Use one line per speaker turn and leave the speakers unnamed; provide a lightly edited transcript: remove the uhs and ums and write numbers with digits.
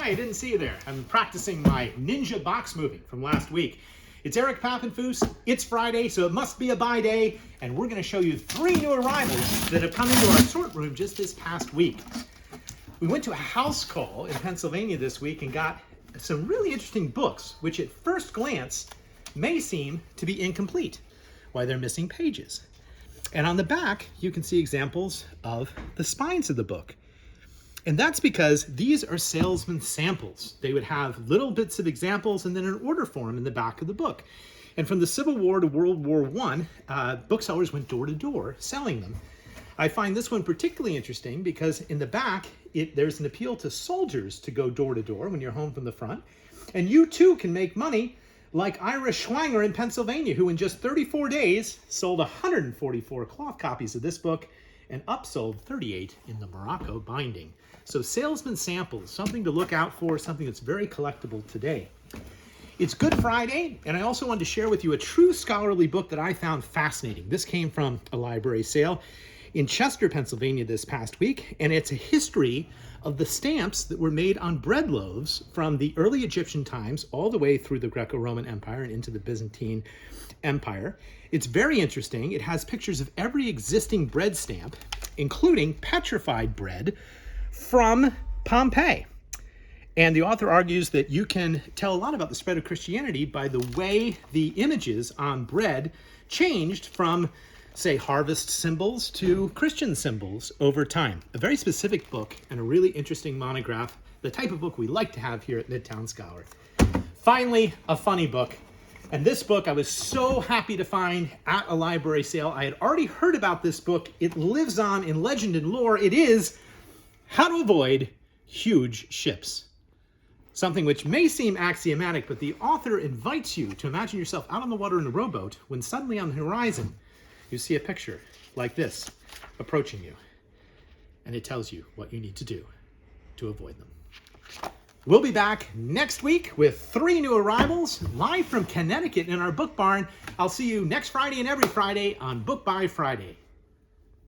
Hi, I didn't see you there. I'm practicing my ninja box moving from last week. It's Eric Papenfuse. It's Friday, so it must be a buy day, and we're going to show you 3 new arrivals that have come into our sort room just this past week. We went to a house call in Pennsylvania this week and got some really interesting books, which at first glance may seem to be incomplete, why they're missing pages. And on the back, you can see examples of the spines of the book. And that's because these are salesman samples. They would have little bits of examples and then an order form in the back of the book. And from the Civil War to World War I, booksellers went door to door selling them. I find this one particularly interesting because in the back, there's an appeal to soldiers to go door to door when you're home from the front. And you too can make money like Ira Schwanger in Pennsylvania, who in just 34 days sold 144 cloth copies of this book and upsold 38 in the Morocco binding. So salesman samples, something to look out for, something that's very collectible today. It's Good Friday, and I also wanted to share with you a true scholarly book that I found fascinating. This came from a library sale in Chester, Pennsylvania this past week, and it's a history of the stamps that were made on bread loaves from the early Egyptian times all the way through the Greco-Roman Empire and into the Byzantine Empire. It's very interesting. It has pictures of every existing bread stamp, including petrified bread from Pompeii. And the author argues that you can tell a lot about the spread of Christianity by the way the images on bread changed from, say, harvest symbols to Christian symbols over time. A very specific book and a really interesting monograph, the type of book we like to have here at Midtown Scholar. Finally, a funny book. And this book I was so happy to find at a library sale. I had already heard about this book. It lives on in legend and lore. It is How to Avoid Huge Ships. Something which may seem axiomatic, but the author invites you to imagine yourself out on the water in a rowboat when suddenly on the horizon you see a picture like this approaching you. And it tells you what you need to do to avoid them. We'll be back next week with 3 new arrivals live from Connecticut in our book barn. I'll see you next Friday and every Friday on Book by Friday.